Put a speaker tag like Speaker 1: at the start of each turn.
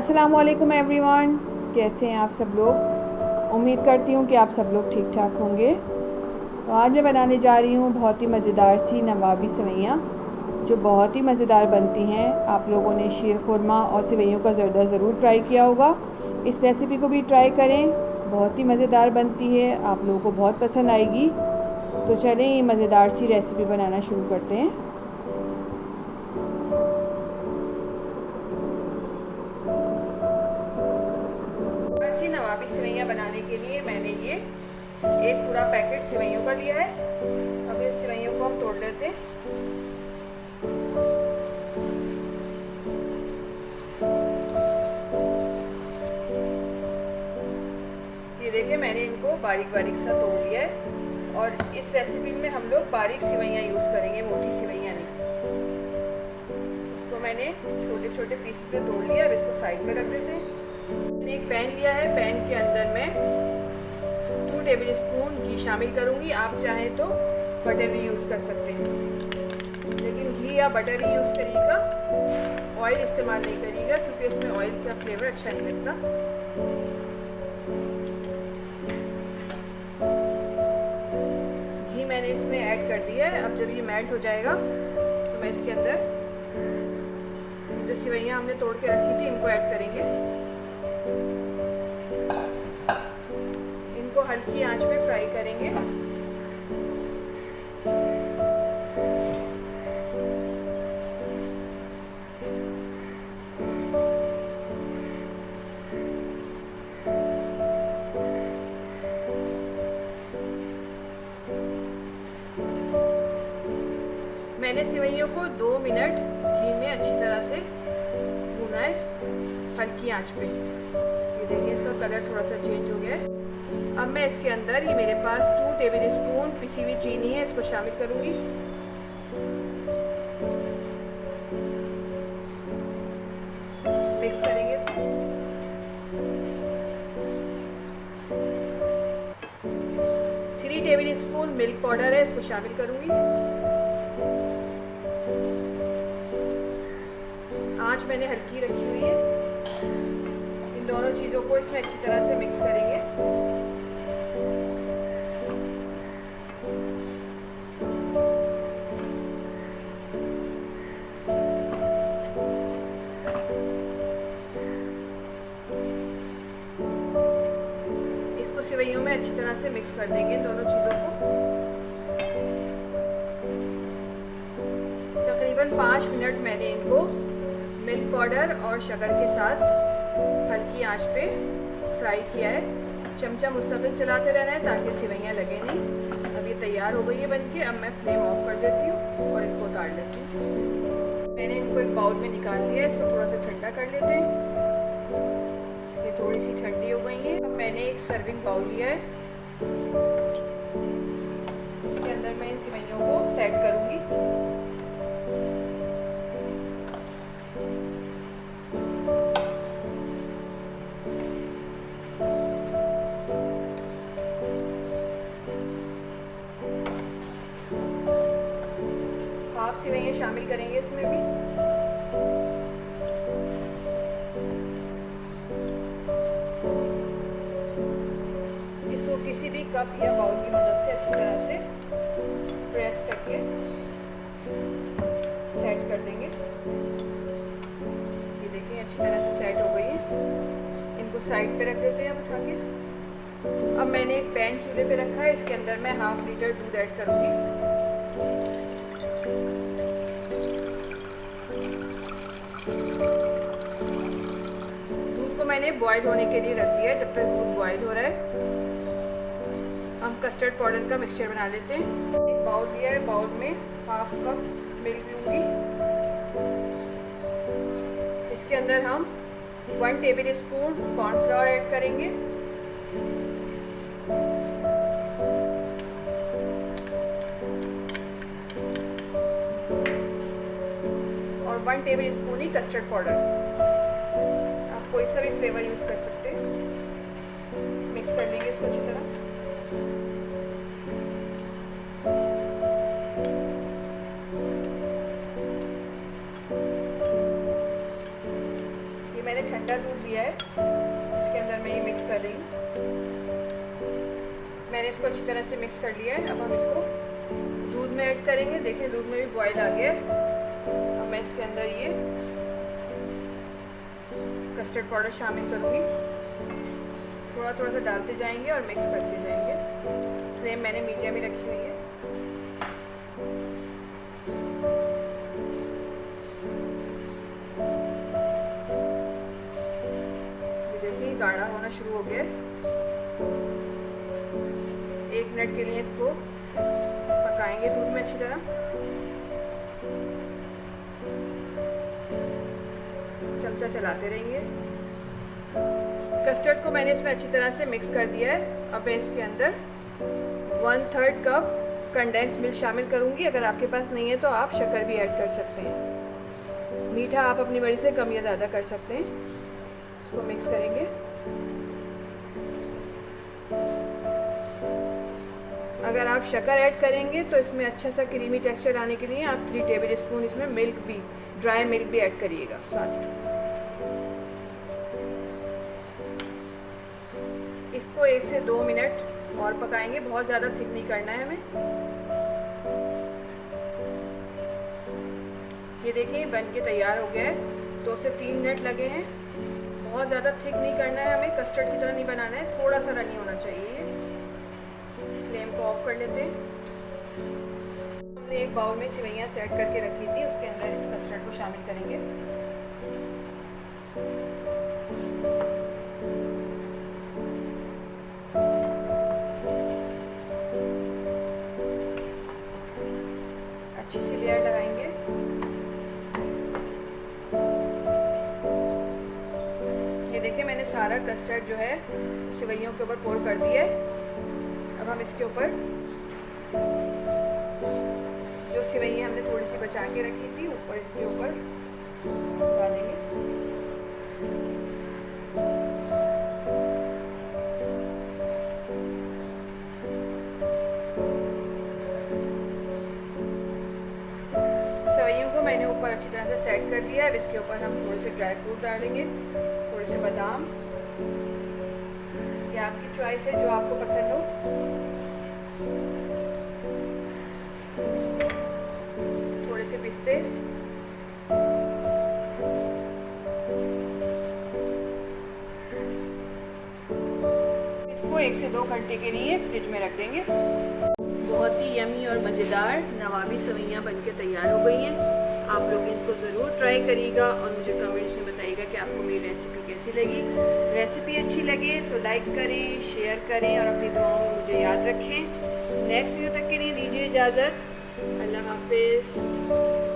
Speaker 1: अस्सलाम वालेकुम एवरीवन, कैसे हैं आप सब लोग। उम्मीद करती हूँ कि आप सब लोग ठीक ठाक होंगे। तो आज मैं बनाने जा रही हूँ बहुत ही मज़ेदार सी नवाबी सेवइयाँ, जो बहुत ही मज़ेदार बनती हैं। आप लोगों ने शीर खुरमा और सेवइयों का ज़र्दा ज़रूर ट्राई किया होगा। इस रेसिपी को भी ट्राई करें, बहुत ही मज़ेदार बनती है, आप लोगों को बहुत पसंद आएगी। तो चलें ये मज़ेदार सी रेसिपी बनाना शुरू करते हैं। नवाबी सेवइयाँ बनाने के लिए मैंने ये एक पूरा पैकेट सेवइयों का लिया है। अब इन सेवइयों को हम तोड़ लेते हैं। ये देखिए, मैंने इनको बारीक बारीक सा तोड़ लिया है। और इस रेसिपी में हम लोग बारीक सेवइयाँ यूज़ करेंगे, मोटी सेवइयाँ नहीं। इसको मैंने छोटे छोटे पीसेस में तोड़ लिया। अब इसको साइड में रख देते हैं। मैंने एक पैन लिया है। पैन के अंदर मैं 2 टेबल स्पून घी शामिल करूँगी। आप चाहें तो बटर भी यूज़ कर सकते हैं, लेकिन घी या बटर ही यूज़ करिएगा, ऑयल इस्तेमाल नहीं करिएगा, क्योंकि उसमें ऑयल का फ्लेवर अच्छा नहीं लगता। घी मैंने इसमें ऐड कर दिया है। अब जब ये मेल्ट हो जाएगा तो मैं इसके अंदर जो सेवइयाँ हमने तोड़ के रखी थी इनको ऐड करेंगे। इनको हल्की आंच पे फ्राई करेंगे। मैंने सेवइयों को 2 मिनट घी में अच्छी तरह से भूना है, हल्की आंच पे। ये देखिए, इसका कलर थोड़ा सा चेंज हो गया है। अब मैं इसके अंदर, ये मेरे पास 2 टेबल स्पून पिसी हुई चीनी है, इसको शामिल करूँगी। मिक्स करेंगे इसको। 3 टेबल स्पून मिल्क पाउडर है, इसको शामिल करूँगी। आंच मैंने हल्की रखी हुई है। इन दोनों चीज़ों को इसमें अच्छी तरह से मिक्स करेंगे। इसको सेवइयों में अच्छी तरह से मिक्स कर देंगे, इन दोनों चीज़ों को। तकरीबन 5 मिनट मैंने इनको मिल्क पाउडर और शक्कर के साथ हल्की आंच पे फ्राई किया है। चमचा मुस्तकिल चलाते रहना है ताकि सेवइयाँ लगे नहीं। अब ये तैयार हो गई है बनके। अब मैं फ्लेम ऑफ कर देती हूँ और इनको उतार लेती हूँ। मैंने इनको एक बाउल में निकाल लिया है। इसको थोड़ा सा ठंडा कर लेते हैं। ये थोड़ी सी ठंडी हो गई है। अब मैंने एक सर्विंग बाउल लिया है। इसके अंदर मैं इन सेवइयों को सेट करूँगी। हाफ सेवइयाँ शामिल करेंगे इसमें भी। इसको किसी भी कप या बाउल की मदद से अच्छी तरह से प्रेस करके सेट कर देंगे। ये देखिए, अच्छी तरह से सेट हो गई है। इनको साइड पे रख देते हैं अब उठा के। अब मैंने एक पैन चूल्हे पे रखा है। इसके अंदर मैं ½ लीटर दूध ऐड करूँगी। दूध को मैंने बॉईल होने के लिए रख दिया है। जब तक दूध बॉईल हो रहा है, हम कस्टर्ड पाउडर का मिक्सचर बना लेते हैं। एक बाउल लिया है, बाउल में ½ कप मिल्क लूँगी। इसके अंदर हम 1 टेबल स्पून कॉर्नफ्लावर ऐड करेंगे। और 1 टेबल स्पून ही कस्टर्ड पाउडर। आप कोई सा भी फ्लेवर यूज़ कर सकते हैं। मिक्स कर लेंगे इसको अच्छी तरह। ठंडा दूध लिया है, इसके अंदर मैं ये मिक्स कर रही हूँ। मैंने इसको अच्छी तरह से मिक्स कर लिया है। अब हम इसको दूध में ऐड करेंगे। देखें दूध में भी बॉयल आ गया है। अब मैं इसके अंदर ये कस्टर्ड पाउडर शामिल करूँगी। थोड़ा थोड़ा सा डालते जाएंगे और मिक्स करते जाएंगे। फ्लेम मैंने मीडियम ही रखी हुई है। देखिए गाढ़ा होना शुरू हो गया है। 1 मिनट के लिए इसको पकाएंगे दूध में अच्छी तरह। चमचा चलाते रहेंगे। कस्टर्ड को मैंने इसमें अच्छी तरह से मिक्स कर दिया है। अब मैं इसके अंदर 1/3 कप कंडेंस मिल्क शामिल करूंगी। अगर आपके पास नहीं है तो आप शक्कर भी ऐड कर सकते हैं। मीठा आप अपनी मर्जी से कम या ज़्यादा कर सकते हैं। इसको मिक्स करेंगे। अगर आप शक्कर ऐड करेंगे तो इसमें अच्छा सा क्रीमी टेक्सचर आने के लिए आप 3 टेबल स्पून इसमें मिल्क भी, ड्राई मिल्क भी ऐड करिएगा साथ। इसको 1 से 2 मिनट और पकाएंगे। बहुत ज़्यादा थिक नहीं करना है हमें। ये देखिए बन के तैयार हो गया है। 2 से 3 मिनट लगे हैं। बहुत ज़्यादा थिक नहीं करना है हमें, कस्टर्ड की तरह नहीं बनाना है, थोड़ा सा रनी होना चाहिए। फ्लेम को ऑफ कर लेते हैं। हमने एक बाउल में सेवइयाँ सेट करके रखी थी, उसके अंदर इस कस्टर्ड को शामिल करेंगे। अच्छी सी लेयर लगाएंगे। ये देखिए मैंने सारा कस्टर्ड जो है सेवइयों के ऊपर पोर कर दिया है। अब हम इसके ऊपर जो सेवइयाँ हमने थोड़ी सी बचा के रखी थी ऊपर इसके ऊपर डालेंगे। सेवइयों को मैंने ऊपर अच्छी तरह से सेट कर दिया है। अब इसके ऊपर हम थोड़े से ड्राई फ्रूट डालेंगे, थोड़े से बादाम, ये आपकी चॉइस है जो आपको पसंद हो। थोड़े से पिस्ते, इसको 1 से 2 घंटे के लिए फ्रिज में रख देंगे। बहुत ही यमी और मज़ेदार नवाबी सेवइयाँ बनके तैयार हो गई हैं। आप लोग इनको ज़रूर ट्राई करिएगा और मुझे कमेंट्स में बताइएगा कि आपको मेरी रेसिपी कैसी लगी। रेसिपी अच्छी लगे तो लाइक करें, शेयर करें और अपनी दुआओं में मुझे याद रखें। नेक्स्ट वीडियो तक के लिए दीजिए इजाज़त। अल्लाह हाफिज़।